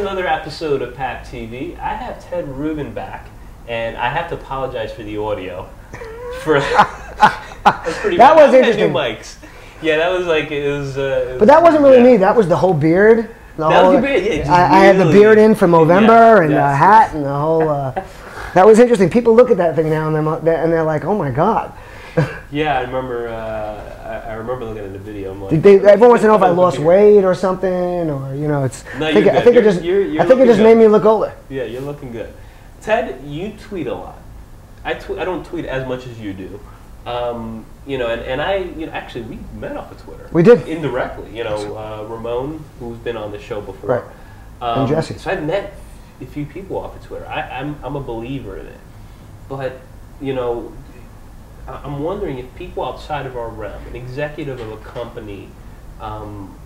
another episode of PAP TV. I have Ted Rubin back, and I have to apologize for the audio. That's pretty that bad. was interesting. New mics. Yeah, that was like it was. But that wasn't really me. That was the whole beard. That was your beard. Yeah, I had the beard in for Movember and the hat and the whole. That was interesting. People look at that thing now and they're like, "Oh my God." Yeah, I remember. I remember looking at the video. I'm like, everyone wants to know if I lost weight or something, or you know, it's. No, I think it just made me look older. Yeah, you're looking good. Ted, you tweet a lot. I don't tweet as much as you do. You know, and I, you know, actually we met off of Twitter. We did indirectly. You know, Ramon, who's been on the show before, right. And Jesse. So I've met a few people off of Twitter. I'm a believer in it, but you know. I'm wondering if people outside of our realm, an executive of a company,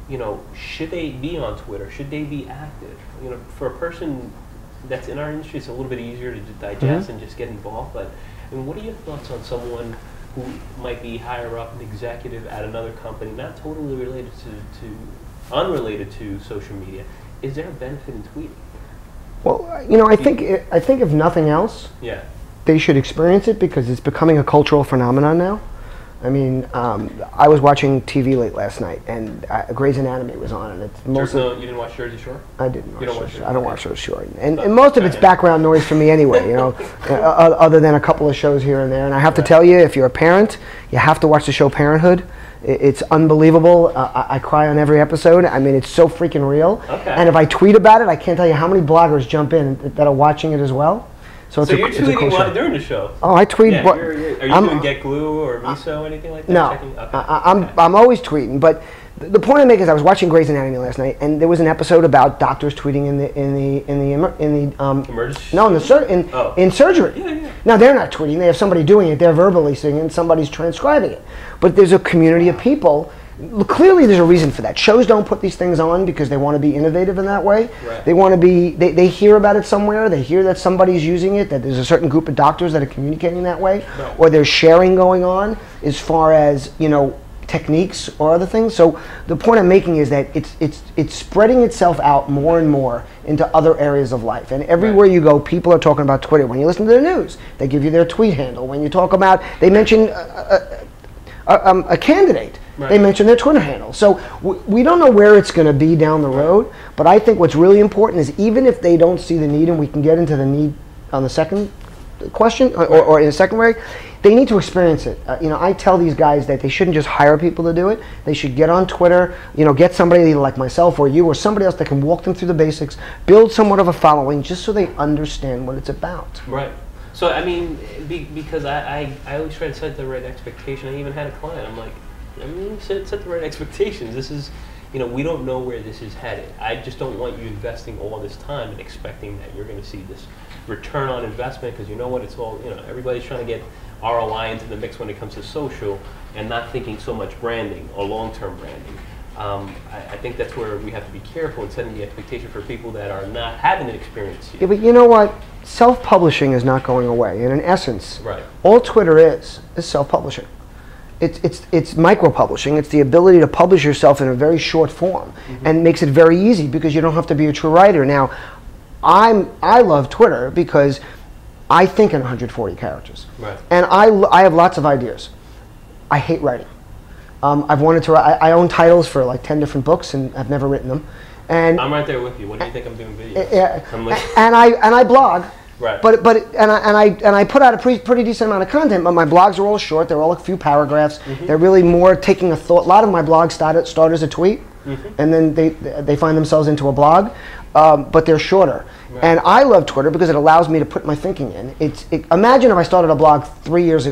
you know, should they be on Twitter? Should they be active? You know, for a person that's in our industry, it's a little bit easier to digest and just get involved. But I mean, what are your thoughts on someone who might be higher up, an executive at another company, not totally related unrelated to social media? Is there a benefit in tweeting? Well, you know, I think if nothing else, they should experience it because it's becoming a cultural phenomenon now. I mean, I was watching TV late last night, and Grey's Anatomy was on, and it's mostly. You didn't watch Jersey Shore? I didn't watch Jersey Shore. I don't watch Jersey Shore, and most of it's background noise for me anyway. You know, other than a couple of shows here and there. And I have to tell you, if you're a parent, you have to watch the show Parenthood. It's unbelievable. I cry on every episode. I mean, it's so freaking real. Okay. And if I tweet about it, I can't tell you how many bloggers jump in that are watching it as well. So you're tweeting cool during the show? Oh, I tweet. Yeah, are you doing Get Glue or Miso or anything like that? No, I'm always tweeting. But the point I make is I was watching Grey's Anatomy last night, and there was an episode about doctors tweeting in the emergency. No, in surgery. Yeah. Now they're not tweeting; they have somebody doing it. They're verbally saying it, and somebody's transcribing it. But there's a community of people. Clearly, there's a reason for that. Shows don't put these things on because they want to be innovative in that way. Right. They want to be. They hear about it somewhere. They hear that somebody's using it. That there's a certain group of doctors that are communicating that way, or there's sharing going on as far as techniques or other things. So the point I'm making is that it's spreading itself out more and more into other areas of life. And everywhere you go, people are talking about Twitter. When you listen to the news, they give you their tweet handle. When you talk about, they mention a candidate. Right. They mention their Twitter handle. So we don't know where it's going to be down the road, but I think what's really important is even if they don't see the need, and we can get into the need on the second question or in the second way, they need to experience it. I tell these guys that they shouldn't just hire people to do it. They should get on Twitter, get somebody like myself or you or somebody else that can walk them through the basics, build somewhat of a following just so they understand what it's about. Right. So, I mean, because I always try to set the right expectation. I even had a client, I'm like, set the right expectations. This is, we don't know where this is headed. I just don't want you investing all this time and expecting that you're going to see this return on investment, because you know what, it's all, everybody's trying to get ROI into the mix when it comes to social and not thinking so much branding or long-term branding. I think that's where we have to be careful in setting the expectation for people that are not having an experience yet. Yeah, but you know what? Self-publishing is not going away. And in essence, all Twitter is self-publishing. It's micro-publishing. It's the ability to publish yourself in a very short form, and makes it very easy because you don't have to be a true writer. Now, I love Twitter because I think in 140 characters, and I have lots of ideas. I hate writing. I've wanted to write. I own titles for like 10 different books, and I've never written them. And I'm right there with you. What do you think I'm doing videos? And I blog. Right. But I put out a pretty decent amount of content, but my blogs are all short. They're all a few paragraphs. They're really more taking a thought. A lot of my blogs start as a tweet, and then they find themselves into a blog, but they're shorter. Right. And I love Twitter because it allows me to put my thinking in. Imagine if I started a blog 4 years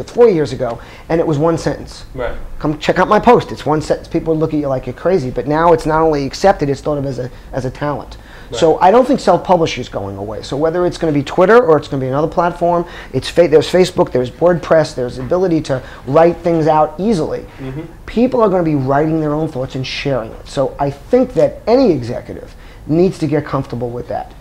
ago, and it was one sentence. Right. Come check out my post. It's one sentence. People would look at you like you're crazy, but now it's not only accepted; it's thought of as a talent. Right. So I don't think self-publishing is going away. So whether it's going to be Twitter or it's going to be another platform, there's Facebook, there's WordPress, there's the ability to write things out easily. People are going to be writing their own thoughts and sharing it. So I think that any executive needs to get comfortable with that.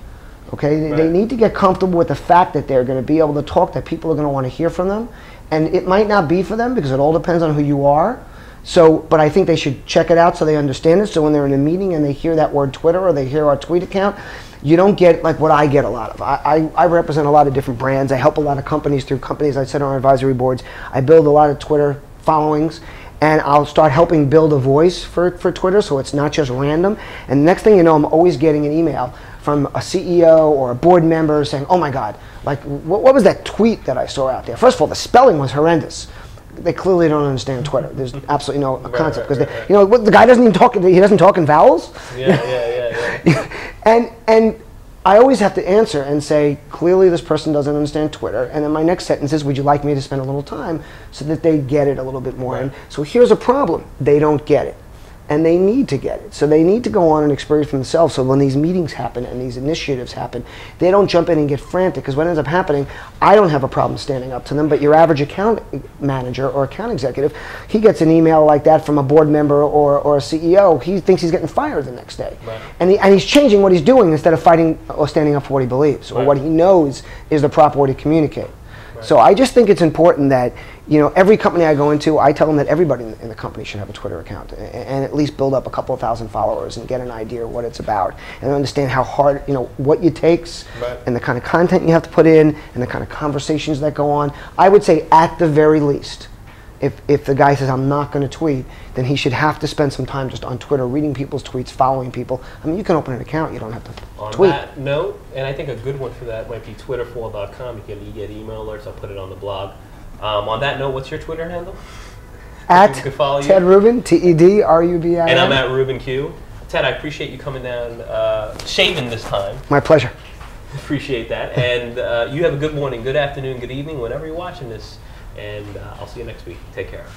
Okay, they need to get comfortable with the fact that they're going to be able to talk, that people are going to want to hear from them, and it might not be for them because it all depends on who you are. So, but I think they should check it out so they understand it. So when they're in a meeting and they hear that word Twitter or they hear our tweet account, you don't get like what I get a lot of. I represent a lot of different brands. I help a lot of companies through companies I sit on our advisory boards. I build a lot of Twitter followings, and I'll start helping build a voice for Twitter so it's not just random. And next thing you know, I'm always getting an email from a CEO or a board member saying, oh my God, like what was that tweet that I saw out there? First of all, the spelling was horrendous. They clearly don't understand Twitter. There's absolutely no concept because you know the guy doesn't even talk. He doesn't talk in vowels. Yeah. And I always have to answer and say, clearly this person doesn't understand Twitter. And then my next sentence is, would you like me to spend a little time so that they get it a little bit more? Right. And so here's a problem: they don't get it. And they need to get it. So they need to go on and experience for themselves. So when these meetings happen and these initiatives happen, they don't jump in and get frantic. Because what ends up happening, I don't have a problem standing up to them, but your average account manager or account executive, he gets an email like that from a board member or a CEO. He thinks he's getting fired the next day. Right. And he's changing what he's doing instead of fighting or standing up for what he believes or what he knows is the proper way to communicate. So I just think it's important that, you know, every company I go into, I tell them that everybody in the company should have a Twitter account and at least build up a couple of thousand followers and get an idea of what it's about and understand how hard, you know, what it takes and the kind of content you have to put in and the kind of conversations that go on. I would say at the very least, if the guy says, I'm not going to tweet, then he should have to spend some time just on Twitter, reading people's tweets, following people. I mean, you can open an account. You don't have to tweet. On that note, and I think a good one for that might be twitterfall.com. You get email alerts. I'll put it on the blog. On that note, what's your Twitter handle? At Ted Rubin, TEDRUBIN. And I'm at Rubin Q. Ted, I appreciate you coming down, shaving this time. My pleasure. Appreciate that. And you have a good morning, good afternoon, good evening, whenever you're watching this. And I'll see you next week. Take care.